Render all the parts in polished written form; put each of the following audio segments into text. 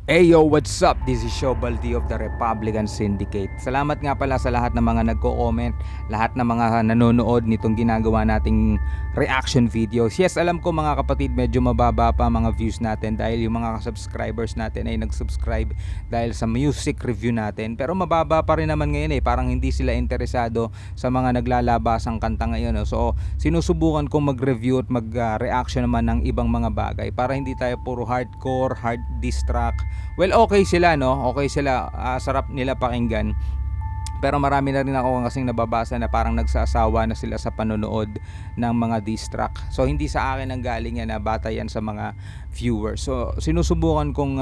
Yo, what's up? This is SHOPEE of the Rpblkn Syndicate. Salamat nga pala sa lahat ng mga nagko-comment, lahat ng mga nanonood nitong ginagawa nating reaction videos. Yes, alam ko mga kapatid, medyo mababa pa mga views natin dahil yung mga subscribers natin ay nag-subscribe dahil sa music review natin. Pero mababa pa rin naman ngayon parang hindi sila interesado sa mga naglalabasang kanta ngayon. So, sinusubukan kong mag-review at mag-reaction naman ng ibang mga bagay para hindi tayo puro hardcore, hard diss track. Well, okay sila, no? Okay sila, sarap nila pakinggan. Pero marami na rin ako kasing nababasa na parang nagsasawa na sila sa panonood ng mga diss track. So hindi sa akin ang galing yan, bata yan sa mga viewers. So sinusubukan kong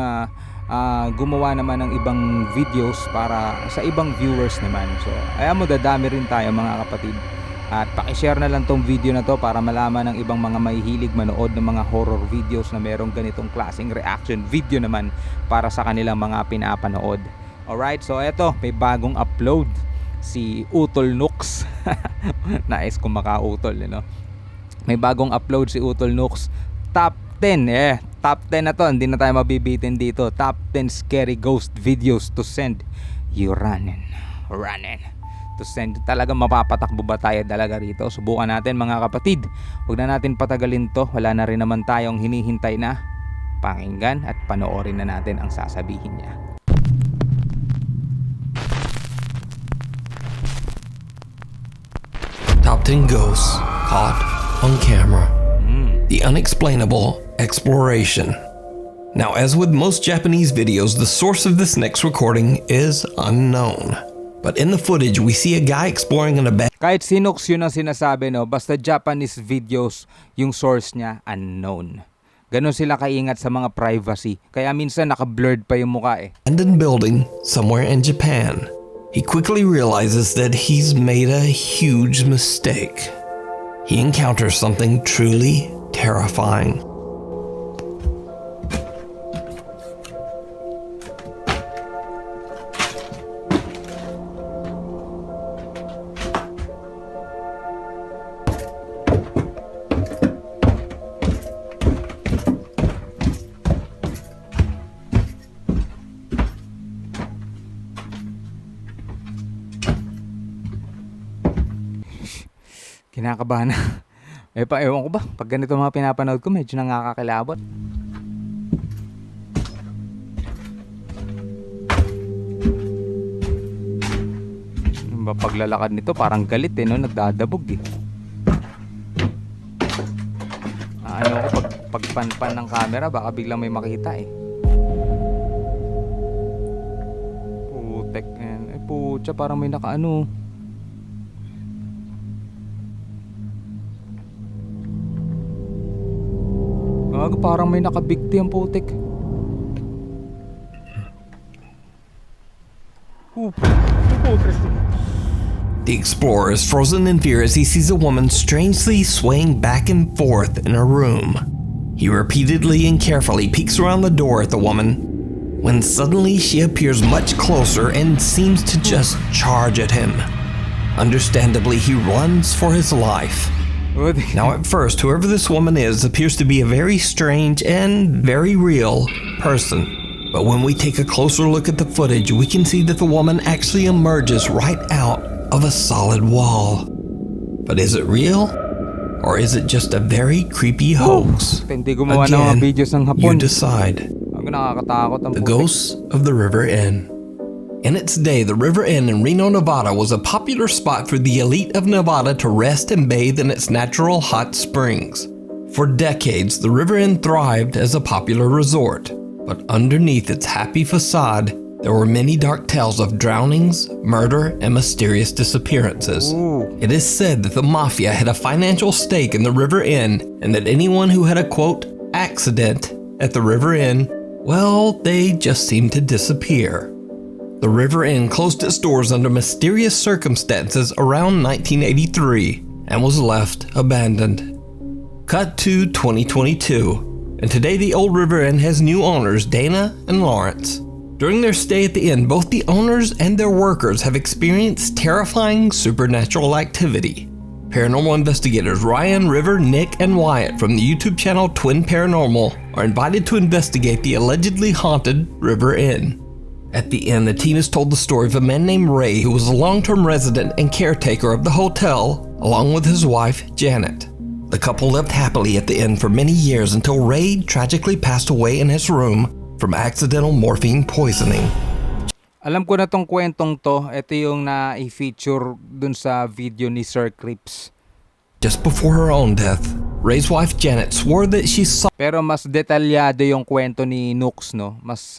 gumawa naman ng ibang videos para sa ibang viewers naman. So ayan mo, dadami rin tayo mga kapatid. At pakishare na lang tong video na to para malaman ng ibang mga mahihilig manood ng mga horror videos na merong ganitong klaseng reaction video naman para sa kanilang mga pinapanood. Alright, so eto, may bagong upload si Utol Nooks. Nais kong makautol, no? May bagong upload si Utol Nooks. Top 10, top 10 na to, hindi na tayo mabibitin dito. Top 10 scary ghost videos to send you running to send. Talagang mapapatakbo ba tayo talaga rito? Subukan natin mga kapatid. Huwag na natin patagalin to. Wala na rin naman tayong hinihintay na. Pakinggan at panoorin na natin ang sasabihin niya. Top 10 ghosts caught on camera. The unexplainable exploration. Now, as with most Japanese videos, the source of this next recording is unknown. But in the footage, we see a guy exploring an abandoned... Kahit Sinox yun ang sinasabi, no? Basta Japanese videos, yung source niya, unknown. Ganon sila kaingat sa mga privacy. Kaya minsan naka-blurred pa yung mukha building somewhere in Japan. He quickly realizes that he's made a huge mistake. He encounters something truly terrifying. Kinakabahan na. Ewan ko ba, pag ganito mga pinapanood ko, medyo nakakakilabot. Yung paglalakad nito parang galit no? Nagdadabog Ano ko, pagpanpan ng camera, baka biglang may makita Putek yan. Putya, parang may nakaano. Parang may nakabigti ang putik. The explorer is frozen in fear as he sees a woman strangely swaying back and forth in a room. He repeatedly and carefully peeks around the door at the woman, when suddenly she appears much closer and seems to just charge at him. Understandably, he runs for his life. Now at first, whoever this woman is appears to be a very strange and very real person. But when we take a closer look at the footage, we can see that the woman actually emerges right out of a solid wall. But is it real? Or is it just a very creepy hoax? Again, you decide. The Ghosts of the River Inn. In its day, the River Inn in Reno, Nevada was a popular spot for the elite of Nevada to rest and bathe in its natural hot springs. For decades, the River Inn thrived as a popular resort, but underneath its happy facade, there were many dark tales of drownings, murder, and mysterious disappearances. It is said that the mafia had a financial stake in the River Inn and that anyone who had a quote, accident at the River Inn, well, they just seemed to disappear. The River Inn closed its doors under mysterious circumstances around 1983 and was left abandoned. Cut to 2022, and today the old River Inn has new owners, Dana and Lawrence. During their stay at the inn, both the owners and their workers have experienced terrifying supernatural activity. Paranormal investigators Ryan, River, Nick, and Wyatt from the YouTube channel Twin Paranormal are invited to investigate the allegedly haunted River Inn. At the inn, the team is told the story of a man named Ray who was a long-term resident and caretaker of the hotel, along with his wife, Janet. The couple lived happily at the inn for many years until Ray tragically passed away in his room from accidental morphine poisoning. Alam ko na tong kwentong to. Ito yung na-feature dun sa video ni Sir Crips. Just before her own death, Ray's wife Janet swore that she saw. Pero mas detalyado yung kwento ni Nooks, no? Mas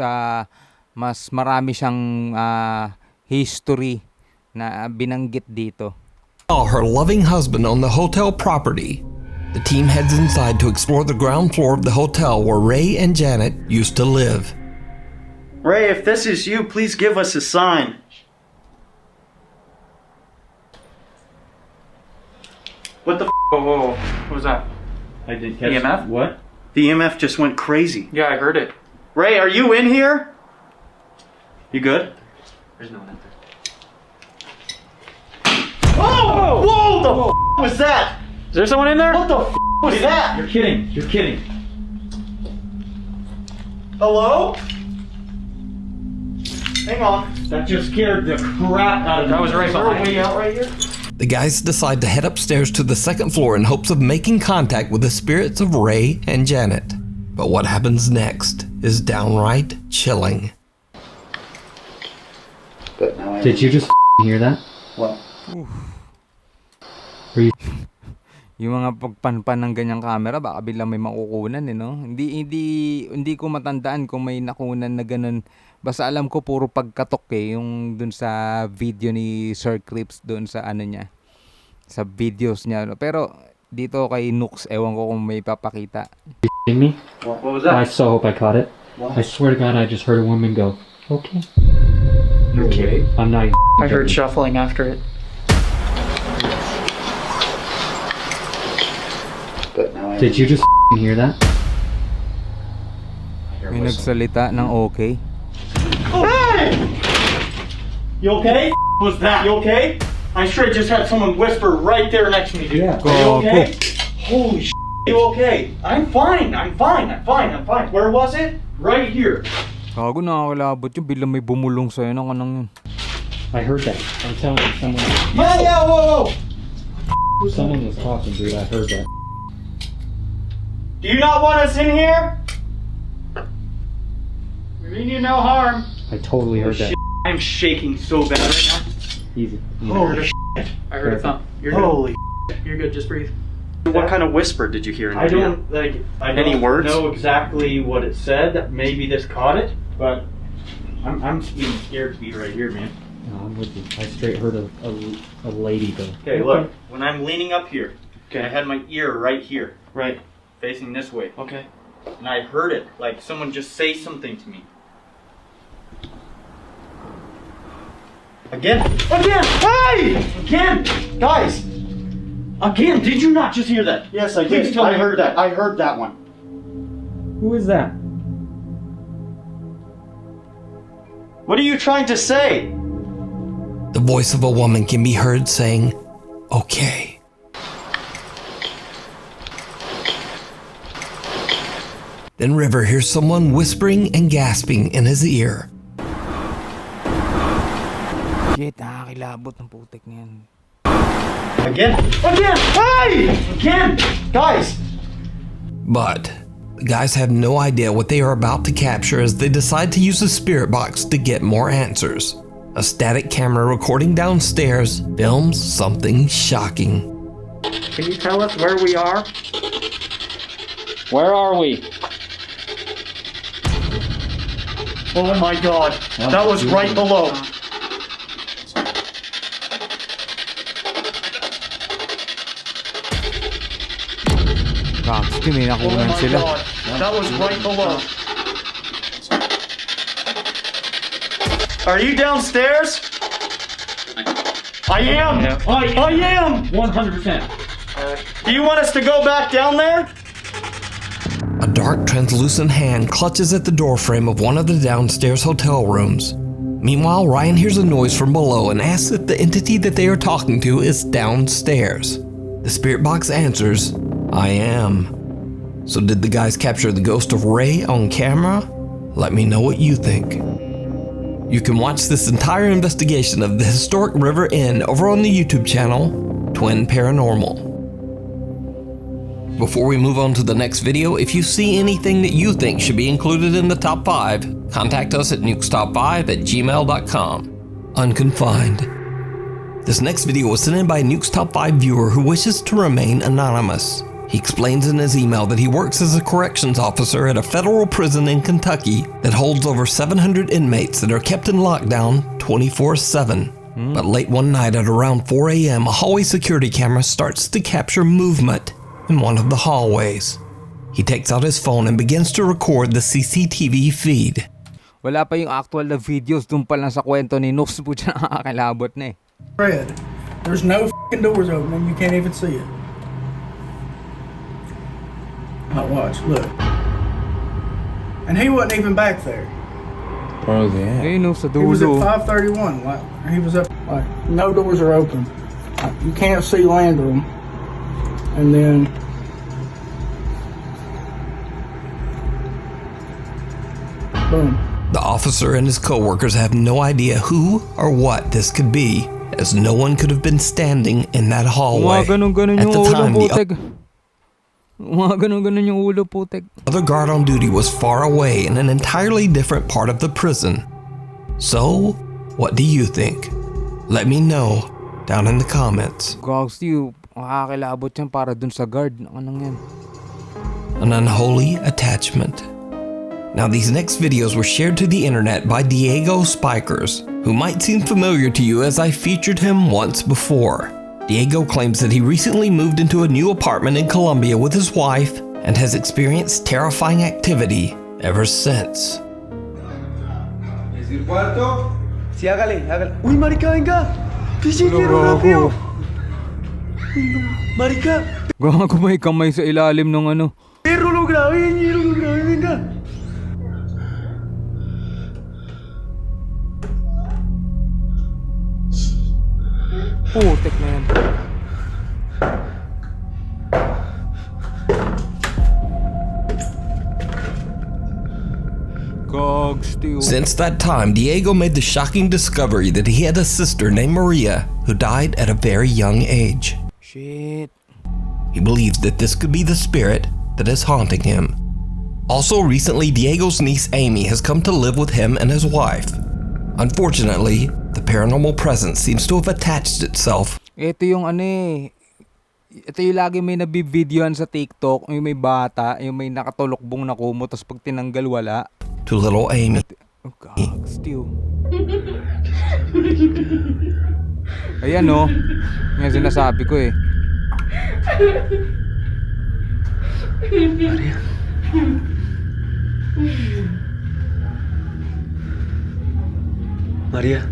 marami siyang history na binanggit dito. Her loving husband on the hotel property. The team heads inside to explore the ground floor of the hotel where Ray and Janet used to live. Ray, if this is you, please give us a sign. What the Whoa. What was that? I did catch EMF? What? The EMF just went crazy. Yeah, I heard it. Ray, are you in here? You good? There's no one out there. Oh! Whoa! The was that? Is there someone in there? What the was that? You're kidding. You're kidding. Hello? Hang on. That just scared the crap out of me. That was right Is there a behind way me. out right here? The guys decide to head upstairs to the second floor in hopes of making contact with the spirits of Ray and Janet. But what happens next is downright chilling. Did you just hear that? What? Yung mga pagpanpan ng ganyang camera, baka bilang may makukunan, no? Hindi ko matandaan kung may nakunan na ganun. Basta alam ko puro pagkatok yung dun sa video ni Sir Crips doon sa niya, sa videos niya. Pero dito kay Nooks, ewan ko kung may papakita. In me? What was that? I so hope I caught it. What? I swear to God, I just heard a woman go, okay. You're kidding. I'm not even I heard shuffling after it. But now I Did you just hear that? May nagsalita ng okay. Hey! You okay? Was that? You okay? I straight just had someone whisper right there next to me, dude. Yeah. Are you okay? Go. Holy shit. You okay? I'm fine. Where was it? Right here. Kago, nakakalabot yung bilang may bumulong sa'yo ng kanang yun. I heard that. I'm telling you, Yeah, whoa. someone was talking, dude. I heard that. Do you not want us in here? We mean you no harm. I totally heard that. I'm shaking so bad right now. Easy. Holy shit. I heard a thump. You're good. Holy. You're good. Just breathe. What kind of whisper did you hear in I your ear? don't like. I Any don't words? know exactly what it said. Maybe this caught it, but I'm even scared to be right here, man. No, I'm with you. I straight heard a lady go. Okay, look. When I'm leaning up here, I had my ear right here, Right. facing this way, Okay. and I heard it, like someone just say something to me. Again! Hey! Again! Guys! Again! Did you not just hear that? Yes, I Please did. tell me I heard that. I heard that one. Who is that? What are you trying to say? The voice of a woman can be heard saying, okay. Then River hears someone whispering and gasping in his ear. Shit, nakakilabot ng putik niyan. Again! Hey! Again! Guys! But the guys have no idea what they are about to capture as they decide to use the spirit box to get more answers. A static camera recording downstairs films something shocking. Can you tell us where we are? Where are we? Oh my god. That was right below. Gags, may Oh nakunan my sila. god. That was right below. Are you downstairs? I am! Yeah. I am! 100%. Do you want us to go back down there? A dark, translucent hand clutches at the doorframe of one of the downstairs hotel rooms. Meanwhile, Ryan hears a noise from below and asks if the entity that they are talking to is downstairs. The spirit box answers, I am. So did the guys capture the ghost of Ray on camera? Let me know what you think. You can watch this entire investigation of the historic River Inn over on the YouTube channel, Twin Paranormal. Before we move on to the next video, if you see anything that you think should be included in the top 5, contact us at nukestop5@gmail.com. Unconfined. This next video was sent in by a Nukes Top 5 viewer who wishes to remain anonymous. He explains in his email that he works as a corrections officer at a federal prison in Kentucky that holds over 700 inmates that are kept in lockdown 24/7. But late one night at around 4 a.m., a hallway security camera starts to capture movement in one of the hallways. He takes out his phone and begins to record the CCTV feed. Wala pa yung actual na videos, dun pa lang sa kwento ni Nooks po siya nakakilabot na eh. Red. There's no f***ing doors open and you can't even see it. Now watch, look. And he wasn't even back there. Where was he at? Ayun no, sa He was at dulo. 531. Like, he was up, like, no doors are open. Like, you can't see land room. And then boom. The officer and his co-workers have no idea who or what this could be, as no one could have been standing in that hallway. Mga ganun-ganun At yung the ulo time, putek. Mga ganun-ganun yung ulo putek. the other guard on duty was far away in an entirely different part of the prison. So, what do you think? Let me know down in the comments. Gogs you, makakilabot yan para dun sa guard. Anong yan? An unholy attachment. Now these next videos were shared to the internet by Diego Spikers, who might seem familiar to you as I featured him once before. Diego claims that he recently moved into a new apartment in Colombia with his wife and has experienced terrifying activity ever since. Sí, hágale, hágale. Uy, marica, venga. Pichillero, rápido. Marica, Gago may kamay sa ilalim ng ano. perro, lo grabé, ñero, lo grabé, venga. Putek na yan. Gogs you. Since that time, Diego made the shocking discovery that he had a sister named Maria who died at a very young age. Shit. He believes that this could be the spirit that is haunting him. Also recently, Diego's niece Amy has come to live with him and his wife. Unfortunately, the paranormal presence seems to have attached itself Ito yung ano eh. Ito yung lagi may nabibidyoan sa TikTok. Yung may bata, yung may nakatulokbong na kumo, tapos pag tinanggal wala. to little Amy. Oh, gogs you. Ayan no. Yan sinasabi ko eh. María.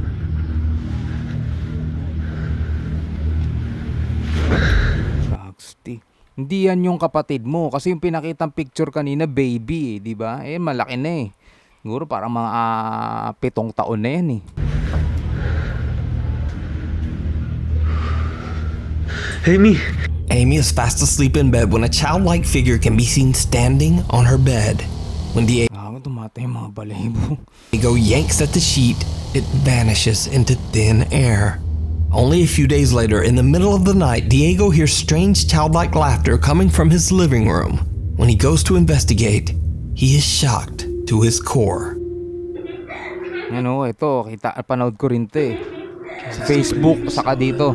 Gogs you. Hindi yan yung kapatid mo. Kasi yung pinakitang picture kanina, baby eh, di ba? Eh, malaki na eh. Siguro parang mga 7 taon na yan eh. Amy. Amy is fast asleep in bed when a childlike figure can be seen standing on her bed. When Gago, tumatay yung mga balahibo. Diego yanks at the sheet, it vanishes into thin air. Only a few days later, in the middle of the night, Diego hears strange childlike laughter coming from his living room. When he goes to investigate, he is shocked to his core. Ano, ito, panood ko rin ito eh. Sa Facebook, saka dito.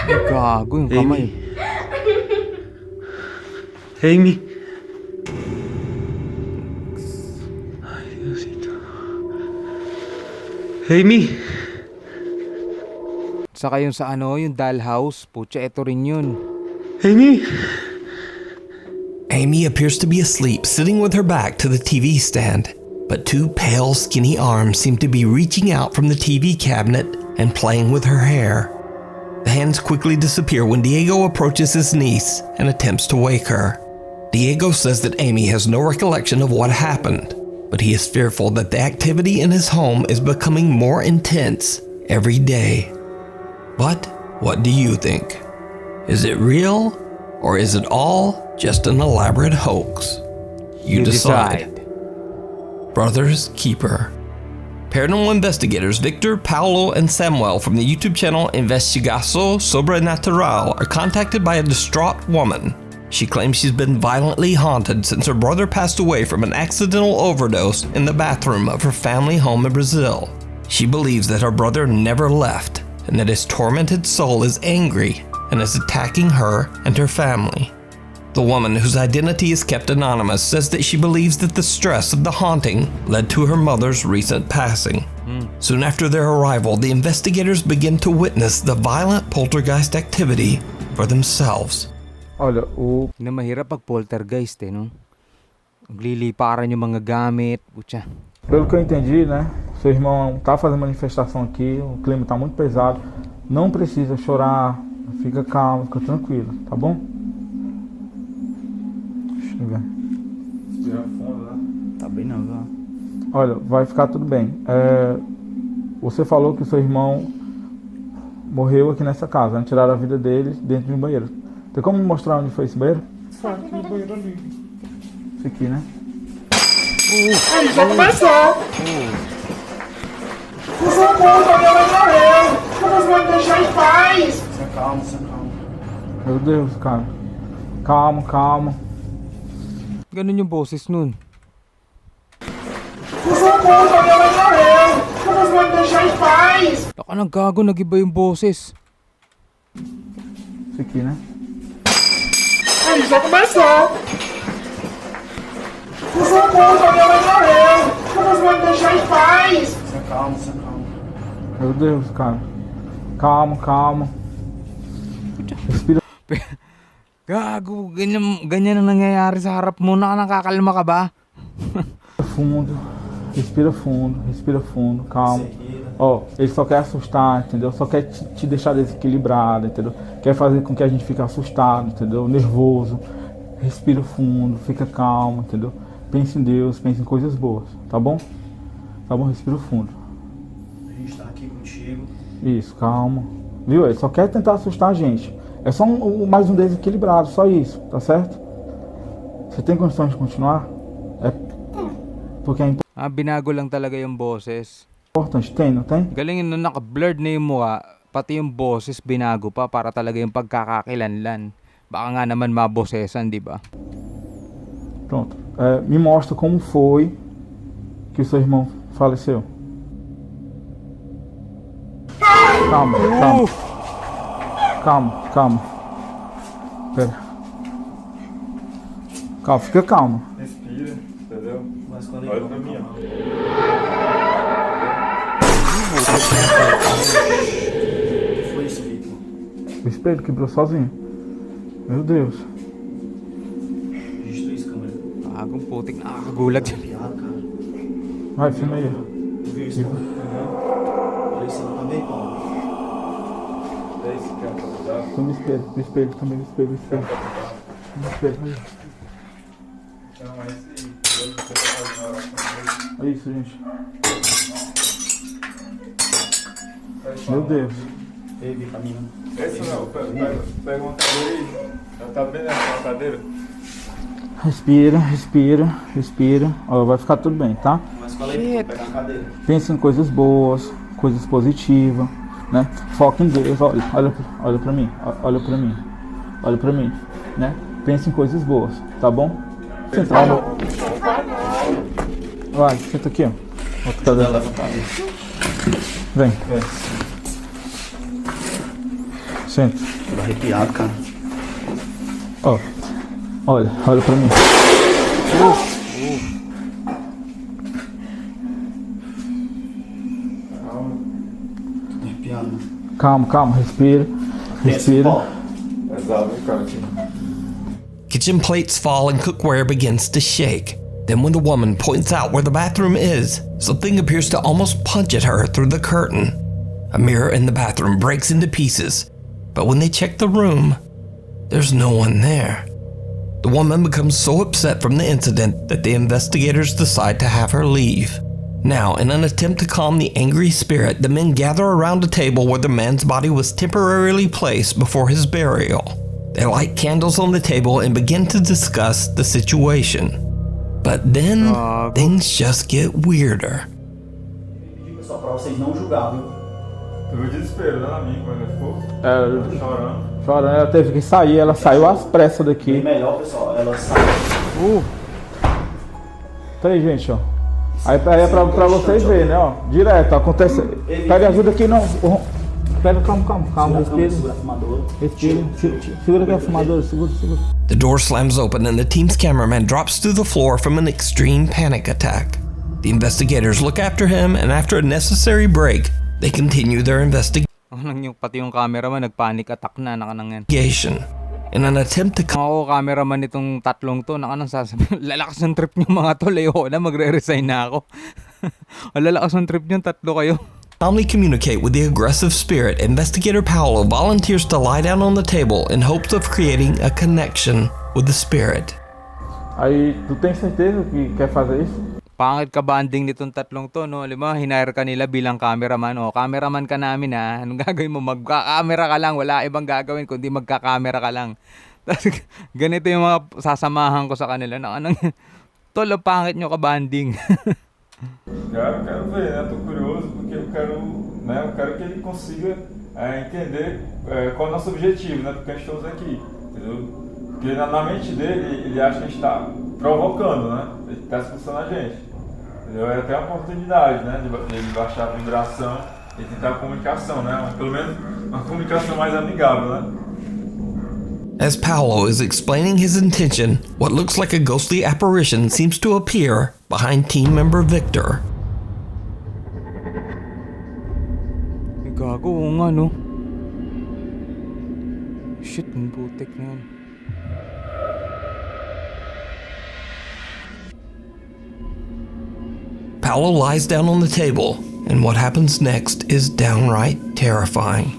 Ay, gago yung kamay. Amy. Ay, Diosito. Amy. Saka yung sa ano, yung dollhouse. Putya, ito rin yun. Amy. Amy appears to be asleep, sitting with her back to the TV stand. But 2 pale, skinny arms seem to be reaching out from the TV cabinet and playing with her hair. The hands quickly disappear when Diego approaches his niece and attempts to wake her. Diego says that Amy has no recollection of what happened, but he is fearful that the activity in his home is becoming more intense every day. But What do you think? Is it real, or is it all just an elaborate hoax? You decide. Brother's Keeper. Paranormal investigators Victor, Paolo, and Samuel from the YouTube channel Investigação Sobrenatural are contacted by a distraught woman. She claims she's been violently haunted since her brother passed away from an accidental overdose in the bathroom of her family home in Brazil. She believes that her brother never left and that his tormented soul is angry and is attacking her and her family. The woman, whose identity is kept anonymous, says that she believes that the stress of the haunting led to her mother's recent passing. Soon after their arrival, the investigators begin to witness the violent poltergeist activity for themselves. Olha, Na mahirap pag poltergeist no? Nagliliparan yung mga gamit, putya. pelo que eu entendi, né? Seu irmão tá fazendo manifestação aqui, o clima tá muito pesado. Não precisa chorar, fica calmo, fica tranquilo, tá bom? Deixa eu ver. Tá bem não, viu? Olha, vai ficar tudo bem. Você falou que o seu irmão morreu aqui nessa casa, né? Tiraram a vida dele dentro de um banheiro. Tem como me mostrar onde foi esse banheiro? Aqui no banheiro ali. Esse aqui, né? Já começou! O socorro, a minha mãe morreu! Como você vai me deixar em paz? Calma, calma. Meu Deus, cara. Calma, calma. Ganun yung boses nun. O socorro, a minha mãe morreu! Como você vai me deixar em paz? Baka nang gago, nag-iba yung boses. Esse aqui, né? Já começou! O socorro, a minha mãe morreu! Como você vai me deixar em paz? Calma, calma. Meu Deus, cara. Calma, calma. Respira Gago, ganyan ang nangyayari sa harap mo. Nakakalma ka ba? fundo. Respira fundo, respira fundo. Calma. Ó, ele só quer assustar, entendeu? Só quer te deixar desequilibrado, entendeu? Quer fazer com que a gente fique assustado, entendeu? Nervoso. Respira fundo, fica calmo, entendeu? Pense em Deus, pense em coisas boas, tá bom? Tá bom? Respira fundo. A gente tá aqui contigo. Isso, calma. Viu? Ele só quer tentar assustar a gente. É só mais um desequilibrado, só isso, tá certo? Você tem condições de continuar? É porque é Binago lang talaga yung boses. importante. Tem, não tem? Galing yun, naka-blurred na yung mukha. Pati yung boses binago pa para talaga yung pagkakakilanlan. Baka nga naman mabosesan, di ba? Pronto. Me mostra como foi que o seu irmão faleceu. Calma, calma. Calma, calma. Pera. Calma, fica calma. Respira, entendeu? Mas quando Olha pra mim, ó. foi isso, Victor? O espelho quebrou sozinho. Meu Deus. Registrou isso, câmera. Bagong putik, nakakagulat yun. Piada, cara. Vai, filma aí. Tu viu isso? Olha isso também, Paulo. É isso que é pra ajudar. Filma o espelho também, o espelho. O espelho, aí. Então, é isso aí. Deus, você tá fazendo oração. É isso, gente. Meu Deus. Ei, Victor, caminho. Essa não, pega uma cadeira aí. Ela tá bem nessa cadeira. Respira, respira, respira. Ó, vai ficar tudo bem, tá? Mas qual é? Pegar a cadeira. Pense em coisas boas, coisas positivas, né? Foca em Deus. Olha pra mim, olha pra mim, olha pra mim, né? Pense em coisas boas, tá bom? Senta lá. Vai, senta aqui, ó. Outra cadeira. Vem. Senta. Tô arrepiado, cara. Ó. Olha pra mim. Tô arrepiado, mano. Calma, respira. Respira. Exato, cara, aqui. Kitchen plates fall and cookware begins to shake. Then when the woman points out where the bathroom is, something appears to almost punch at her through the curtain. A mirror in the bathroom breaks into pieces, but when they check the room, there's no one there. The woman becomes so upset from the incident that the investigators decide to have her leave. Now, in an attempt to calm the angry spirit, the men gather around a table where the man's body was temporarily placed before his burial. They light candles on the table and begin to discuss the situation. But then, things just get weirder. Só pra vocês não julgar, viu? Tu viu o desespero dela mim quando ele ficou? Chorando. Chorando, ela teve que sair, ela saiu às pressas daqui. Bem melhor, pessoal, ela saiu. Tá aí, gente, ó. Aí é pra vocês verem, né, ó. Direto, acontece. Pega ajuda aqui, não. Pega, calma, respira. Respira. Segura aqui a fumadora, segura. The door slams open and the team's cameraman drops to the floor from an extreme panic attack. The investigators look after him, and after a necessary break, they continue their investigation. Pati yung cameraman nagpanic attack na nakanang yan. In an attempt to Ako cameraman nitong tatlong to, nakanang sasabihin, lalakas ng trip nyo mga tol, ayoko na, magre-resign na ako. Lalakas ng trip nyo, tatlo kayo. calmly communicate with the aggressive spirit, Investigator Paolo volunteers to lie down on the table in hopes of creating a connection with the spirit. Aí, tu tem certeza que quer fazer isso? Pangit ka banding nitong tatlong to, no? Alam mo, hinire ka nila bilang cameraman. O, cameraman ka namin, ha? Anong gagawin mo? Magka-camera ka lang. Wala ibang gagawin kundi magka-camera ka lang. Ganito yung mga sasamahan ko sa kanila. Tol, pangit nyo ka banding. Quero ver, né? Tô curioso porque eu quero que ele consiga entender qual é o nosso objetivo, né? Porque a gente estamos aqui, entendeu? Porque na mente dele, ele acha que a gente está provocando, né? Ele está expulsando a gente, entendeu? É até uma oportunidade, né? De ele baixar a vibração e tentar a comunicação, né? Pelo menos uma comunicação mais amigável, né? As Paolo is explaining his intention, what looks like a ghostly apparition seems to appear behind team member Victor. Gago, oo nga, no? Shit, ang putik na yun. Paolo lies down on the table, and what happens next is downright terrifying.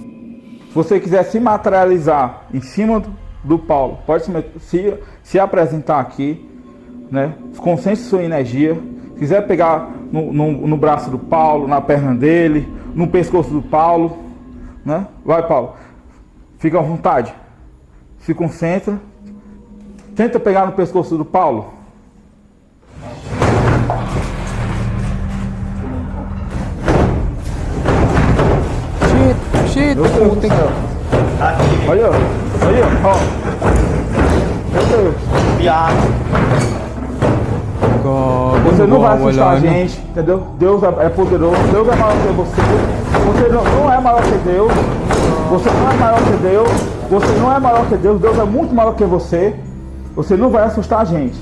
Se você quiser se materializar em cima do Paulo, pode se apresentar aqui, né? Concentre sua energia. Se quiser pegar no braço do Paulo, na perna dele, no pescoço do Paulo, né? Vai, Paulo. Fica à vontade. Se concentra. Tenta pegar no pescoço do Paulo. Shit, putik. Olha, ó. Meu Deus. Você não vai assustar a gente, entendeu? Deus é poderoso, Deus é maior que você. Você não é maior que Deus. Você não é maior que Deus. Você não é maior que Deus. Deus é muito maior que você. Você não vai assustar a gente.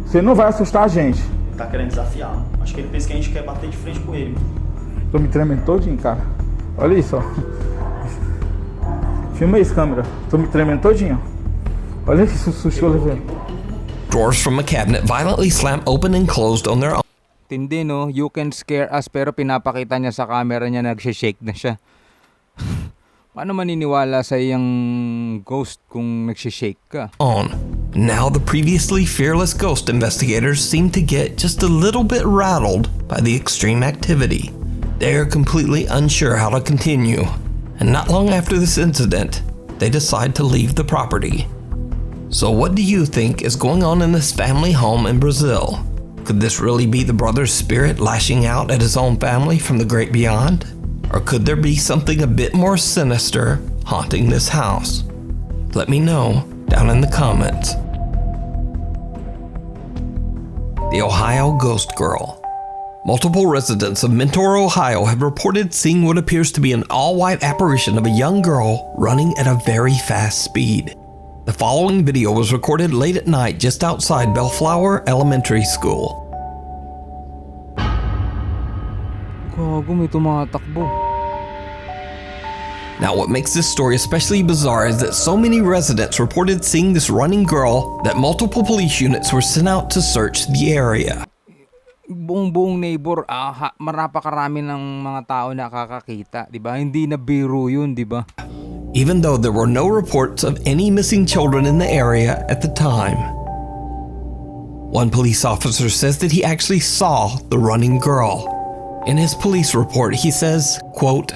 Você não vai assustar a gente. Tá querendo desafiar. Acho que ele pensa que a gente quer bater de frente com ele. Tô me tremendo todinho, cara. Olha isso, ó. Filma isso, câmera. Tô me tremendo todinho. Olha esse susto que eu levei. Drawers from a cabinet violently slam open and closed on their own. Tindi, no? You can scare us, pero pinapakita niya sa camera niya nagsishake na siya. Paano maniniwala sa iyang ghost kung nagsishake ka? Now the previously fearless ghost investigators seem to get just a little bit rattled by the extreme activity. They are completely unsure how to continue, and not long after this incident, they decide to leave the property. So what do you think is going on in this family home in Brazil? Could this really be the brother's spirit lashing out at his own family from the great beyond? Or could there be something a bit more sinister haunting this house? Let me know down in the comments. The Ohio Ghost Girl. Multiple residents of Mentor, Ohio have reported seeing what appears to be an all-white apparition of a young girl running at a very fast speed. The following video was recorded late at night just outside Bellflower Elementary School. Gago, may tumatakbo. Now what makes this story especially bizarre is that so many residents reported seeing this running girl that multiple police units were sent out to search the area. Buong neighbor, marapakarami ng mga tao na kakakita, di ba? Hindi na biro yun, di ba? Even though there were no reports of any missing children in the area at the time. One police officer says that he actually saw the running girl. In his police report, he says, quote,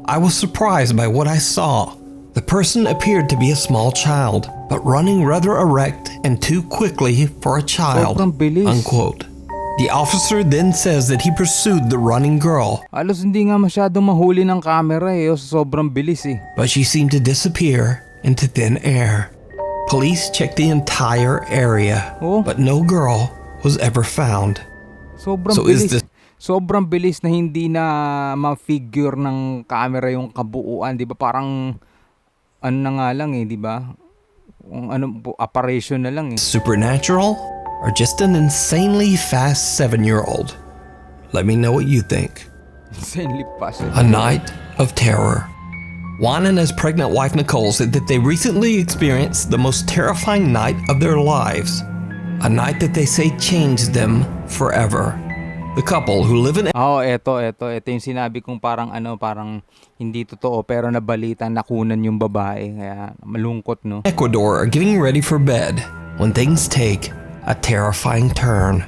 "I was surprised by what I saw. The person appeared to be a small child, but running rather erect and too quickly for a child," Sobrang bilis. unquote. The officer then says that he pursued the running girl, Halos hindi nga masyadong mahuli ng camera eh. Sobrang bilis eh. but she seemed to disappear into thin air. Police checked the entire area, Oh. but no girl was ever found. Sobrang So bilis. is this Sobrang bilis na hindi na ma-figure ng camera yung kabuuan, 'di ba? Parang ano na nga lang eh, 'di ba? Kung ano apparition na lang eh. supernatural or just an insanely fast 7-year-old? Let me know what you think. Insanely fast. A night of terror. Juan and his pregnant wife Nicole said that they recently experienced the most terrifying night of their lives. A night that they say changed them forever. The couple who live in Eto yung sinabi kong parang hindi totoo pero nabalita nakunan yung babae, kaya malungkot, no? Ecuador are getting ready for bed when things take a terrifying turn.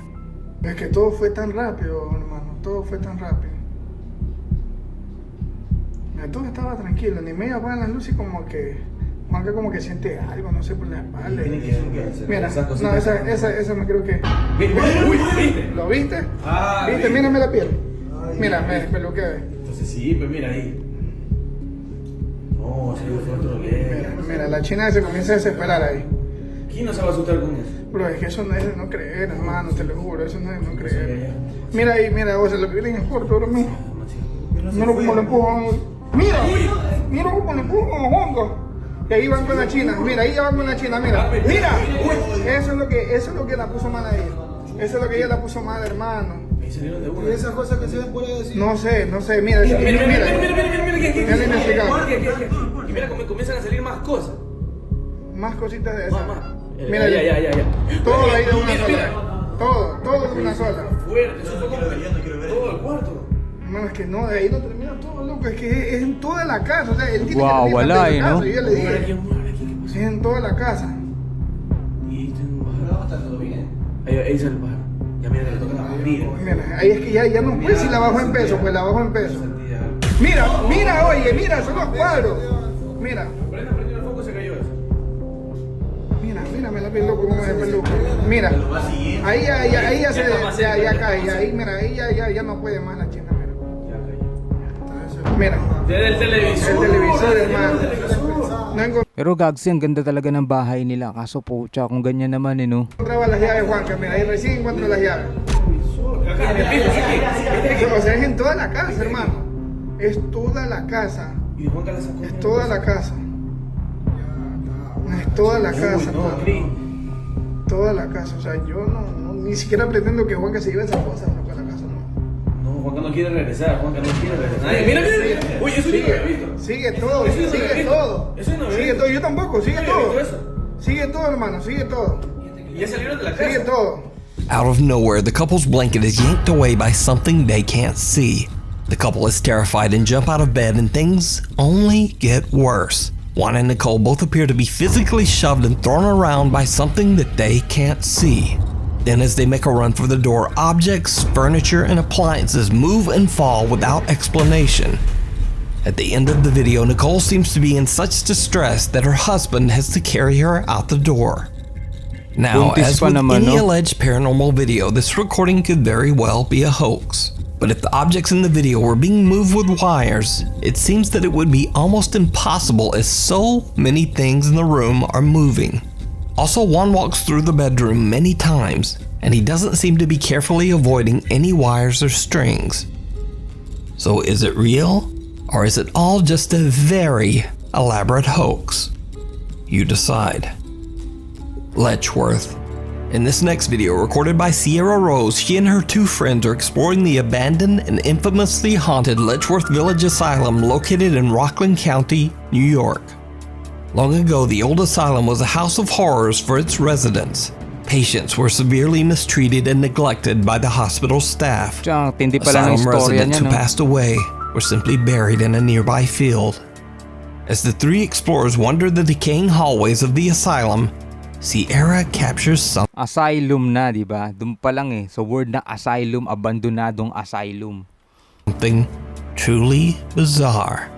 Es que todo fue tan rápido, hermano, todo fue tan rápido. Mira, todo estaba tranquilo, ni media apagan las luces y como que Juanca como que siente algo, no sé, por la espalda. Mira, no, esa me creo que... Uy, ¿lo viste? ¿Viste? Mírame la piel. Mira, me peluqué. Entonces sí, pues mira ahí. No, se fue otro Mira, la china se comienza a desesperar ahí. ¿Quién no se va a asustar con eso? Bro, es que eso no es de no creer, hermano, te lo juro, eso no es de no creer. Mira ahí, mira, o sea, lo que viene es corto, ahora mismo. Mira cómo lo empujan. Mira cómo lo empujan, Juanca. Y ahí van con la china, mira, ahí ya van con la china, mira. Eso es lo que la puso mal ahí. Eso es lo que ella la puso mal, hermano. ¿Y esas cosas que se ven por ahí decir? No sé, mira. Mira, Y mira cómo comienzan a salir más cosas. más cositas de esas. Más. Mira, Ya. todo ahí de una sola. Todo de una sola. Fuerte, eso fue como todo el cuarto. Hermano, es que no, de ahí no termina todo, loco. Es que es en toda la casa. O sea, él tiene Wow, que terminar wala, en la ¿no? casa. Yo le dije. Sí, en toda la casa. Y está todo bien. Ahí sale el pájaro. Ya mira que le toca abrir. Mira, ahí es que ya no puede si la bajo en peso, pues la bajo en peso. Mira, oye, mira, son los cuadros. Mira. Prende el foco, se cayó eso. Mira, me la piel loco como de peluco. Mira, ahí ya ya cae, ahí mira, ahí ya no puede más la china, mira. Desde el televisor, hermano. No Pero Gagsi, ang ganda talaga ng bahay nila. Kaso pucha, kung ganyan naman no. encontraba las llaves, Juanca, mira, ahí recién encuentro las llaves. O sea, es en toda la casa, hermano. Es toda la casa. Es toda la casa. Es toda la casa, toda la casa. O sea, yo no ni siquiera pretendo que Juanca se lleve esas cosas, no, para la casa, no. No, Juanca no quiere regresar, Mira. Uy, eso sí lo había visto. Sigue todo. Sigue todo, yo tampoco, sigue todo. Sigue todo, hermano, sigue todo. Y ya salieron de la casa. Sigue todo. Out of nowhere, the couple's blanket is yanked away by something they can't see. The couple is terrified and jump out of bed, and things only get worse. Juan and Nicole both appear to be physically shoved and thrown around by something that they can't see. Then as they make a run for the door, objects, furniture, and appliances move and fall without explanation. At the end of the video, Nicole seems to be in such distress that her husband has to carry her out the door. Now, Buntis as pa with naman, any no? alleged paranormal video, this recording could very well be a hoax. But if the objects in the video were being moved with wires, it seems that it would be almost impossible as so many things in the room are moving. Also, Juan walks through the bedroom many times, and he doesn't seem to be carefully avoiding any wires or strings. So is it real? Or is it all just a very elaborate hoax? You decide. Letchworth. In this next video, recorded by Sierra Rose, she and her two friends are exploring the abandoned and infamously haunted Letchworth Village Asylum located in Rockland County, New York. Long ago, the old asylum was a house of horrors for its residents. Patients were severely mistreated and neglected by the hospital staff. Tindi pala ng Asylum istorya residents niya, who no? passed away were simply buried in a nearby field. As the three explorers wander the decaying hallways of the asylum, Sierra captures Asylum na, di ba? Doon pa lang eh. So word na asylum, abandonadong asylum. something truly bizarre.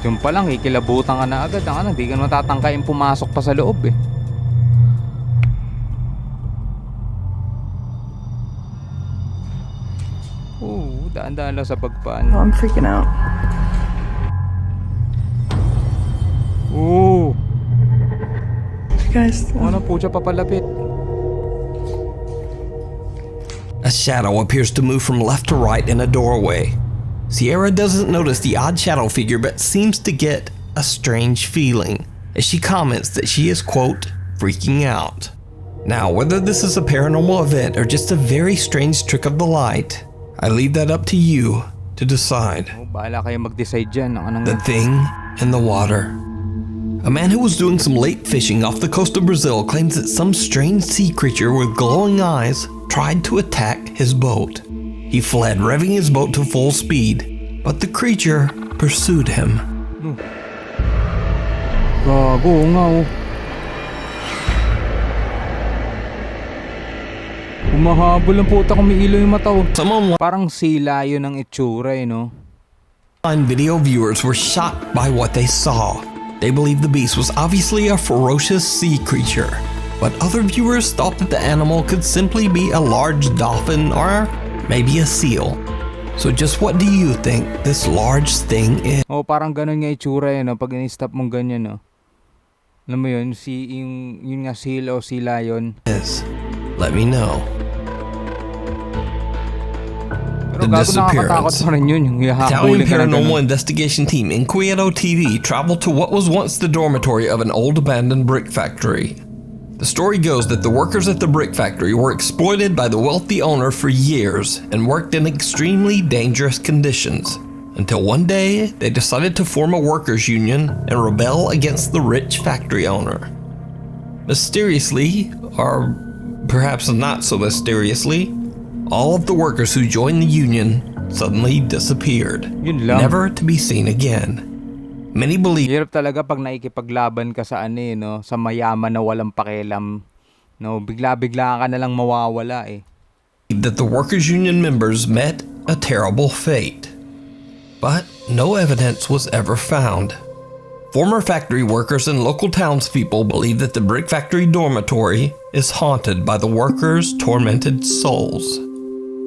Yung pa lang, kilabutan ka na agad. Hindi ka matatangkain pumasok pa sa loob eh. Daan-daan lang sa pagpaan. Oh, I'm freaking out. Guys, ano po siya papalapit? A shadow appears to move from left to right in a doorway. Sierra doesn't notice the odd shadow figure but seems to get a strange feeling as she comments that she is, quote, freaking out. Now, whether this is a paranormal event or just a very strange trick of the light, I leave that up to you to decide. Bahala kayo mag-decide dyan. The thing in the water. A man who was doing some lake fishing off the coast of Brazil claims that some strange sea creature with glowing eyes tried to attack his boat. He fled, revving his boat to full speed, but the creature pursued him. Gago nga oh. Umahabol ang puta kung may ilaw yung mata oh. Parang sila yun ang itsura eh no. Video viewers were shocked by what they saw. They believed the beast was obviously a ferocious sea creature, but other viewers thought that the animal could simply be a large dolphin or maybe a seal. So just what do you think this large thing is? Oh, parang ganun nga itsura eh no pag in-stop mong ganyan no. Alam mo yun, yun nga sila o sila yun. Yes. Let me know. The disappearance. Italian paranormal investigation team in Quieto TV traveled to what was once the dormitory of an old abandoned brick factory. The story goes that the workers at the brick factory were exploited by the wealthy owner for years and worked in extremely dangerous conditions, until one day they decided to form a workers' union and rebel against the rich factory owner. Mysteriously, or perhaps not so mysteriously, all of the workers who joined the union suddenly disappeared, never to be seen again. Many believe hirap talaga pag naikipaglaban ka sa no, sa mayaman na walang pakialam, no, bigla-bigla ka na lang mawawala eh. That the workers' union members met a terrible fate, but no evidence was ever found. Former factory workers and local townspeople believe that the brick factory dormitory is haunted by the workers' tormented souls.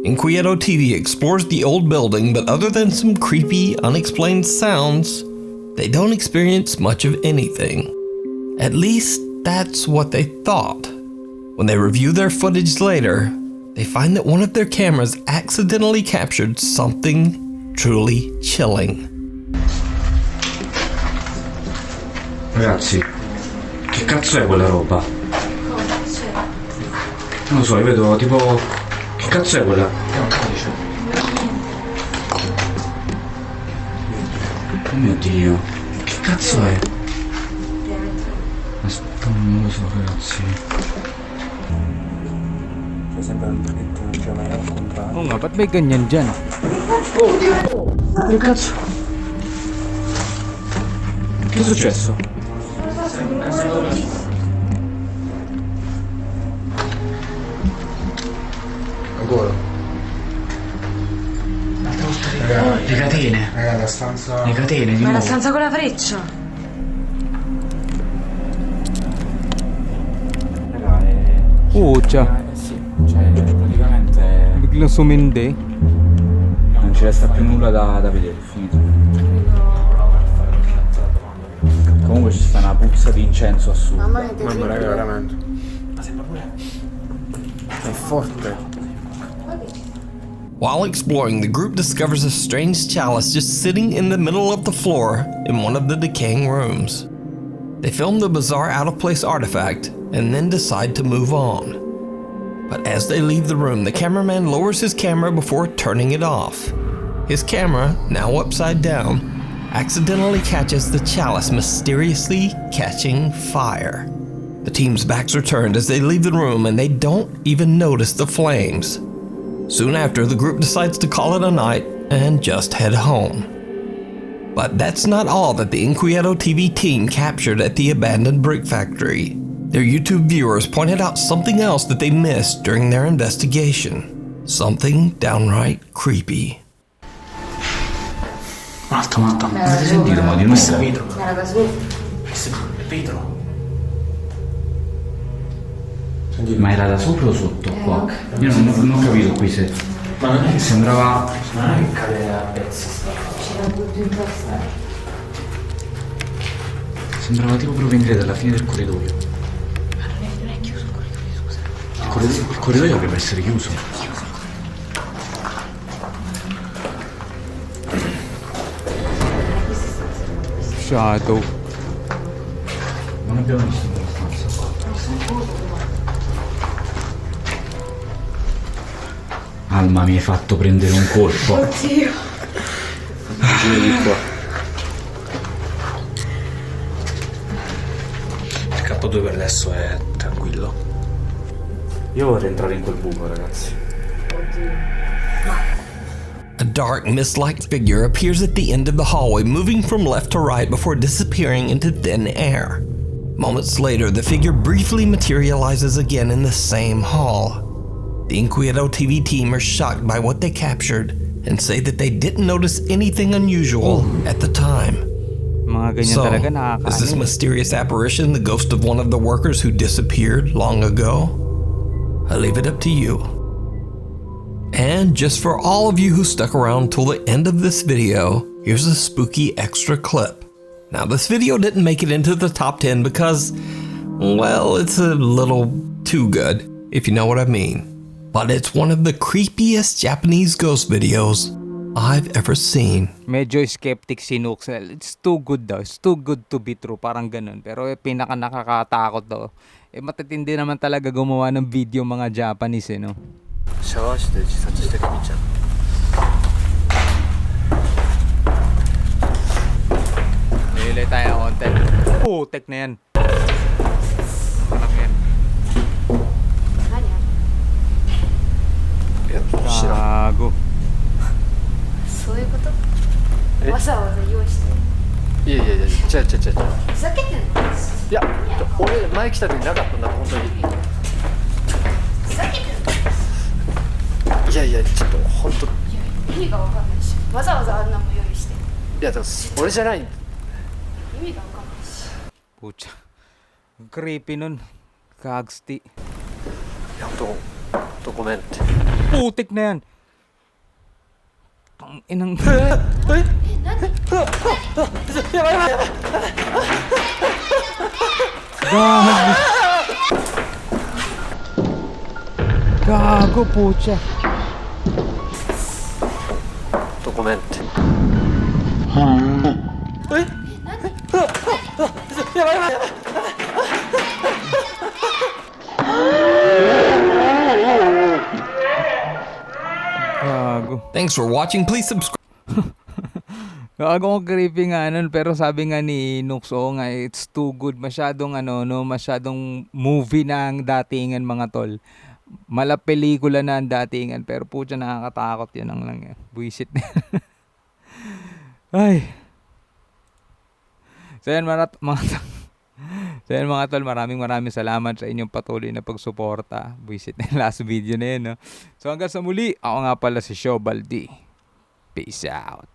Inquieto TV explores the old building, but other than some creepy, unexplained sounds, they don't experience much of anything. At least, that's what they thought. When they review their footage later, they find that one of their cameras accidentally captured something truly chilling. Ragazzi, che cazzo è quella roba? Non lo so, io vedo tipo... Che cazzo è quella? Oh mio Dio, che cazzo è? Aspetta, non lo so ragazzi. C'è sempre un traghetto, non c'è mai raccontato. Oo nga, ba't may ganyan dyan? Oh! Che cazzo? Che è successo? Ancora? Le catene. La stanza... Le catene di Ma la nuovo. stanza con la freccia. Puccia. Sì, cioè praticamente Biglang sumindi. non ci resta più nulla da vedere, è finito. Comunque ci sta una puzza di incenso assurda. Mamma mia, Mamma raga, veramente. Ma sembra pure... è forte. While exploring, the group discovers a strange chalice just sitting in the middle of the floor in one of the decaying rooms. They film the bizarre out-of-place artifact and then decide to move on. But as they leave the room, the cameraman lowers his camera before turning it off. His camera, now upside down, accidentally catches the chalice mysteriously catching fire. The team's backs are turned as they leave the room and they don't even notice the flames. Soon after, the group decides to call it a night and just head home. But that's not all that the Inquieto TV team captured at the abandoned brick factory. Their YouTube viewers pointed out something else that they missed during their investigation. Something downright creepy. Multo. Avete sentito mo di nuovo? Questo è vetro. Questo è vetro. Ma era da sopra o sotto qua? Io non ho capito qui se... Ma non è che sembrava... Non è che cade a pezzi sta cosa. C'era tutto impostato. Sembrava tipo provenire dalla fine del corridoio. Ma non è chiuso il corridoio, scusa. Il corridoio dovrebbe essere chiuso. Shadow. Non abbiamo visto quella stanza. Alma, mi hai fatto prendere un colpo. Oddio. Giro di qua. Il K2 per adesso è tranquillo. Io vorrei entrare in quel buco, ragazzi. A dark, mist-like figure appears at the end of the hallway, moving from left to right before disappearing into thin air. Moments later, the figure briefly materializes again in the same hall. The Inquieto TV team are shocked by what they captured and say that they didn't notice anything unusual at the time. Mga ganyan So, talaga is this nakakaano. mysterious apparition the ghost of one of the workers who disappeared long ago? I leave it up to you. And just for all of you who stuck around till the end of this video, here's a spooky extra clip. Now, this video didn't make it into the top 10 because, well, it's a little too good, if you know what I mean. But it's one of the creepiest Japanese ghost videos I've ever seen. Medyo skeptic si Nuxel. It's too good daw. It's too good to be true. Parang ganun. Pero pinaka nakakatakot daw. Matitindi naman talaga gumawa ng video mga Japanese, no? シャワーして自殺してるみちゃん。 Nilay tayo ng content. Putek na yan. Anak yan. Gago. そういうこと？わざわざ用意して。いやいやいや、違う。ふざけてんの？いや、俺前来た時なかったんだ本当に。ふざけてんの？いやいや、ちょっと本当。意味がわかんないし、わざわざあんなも用意して。いや、でも俺じゃない。意味がわかんないし。 Pucha. Creepy nun. Kagsti. いや、本当ごめんって。 Putik na yan. Tang inang. Gago. Gago, pucha. ごめんって。 Gago. Thanks for watching. Please subscribe. Gago, creepy nga nun, pero sabi nga ni Nuxo nga, it's too good. Masyadong masyadong movie na ang datingan mga tol. Mala pelikula na ang datingan, pero pucha nakakatakot yan ang lang yan. Buisit na. Ay. So yan mga tol, maraming salamat sa inyong patuloy na pagsuporta. Buisit na yung last video na yun, no? So hanggang sa muli, ako nga pala si Shobaldi. Peace out.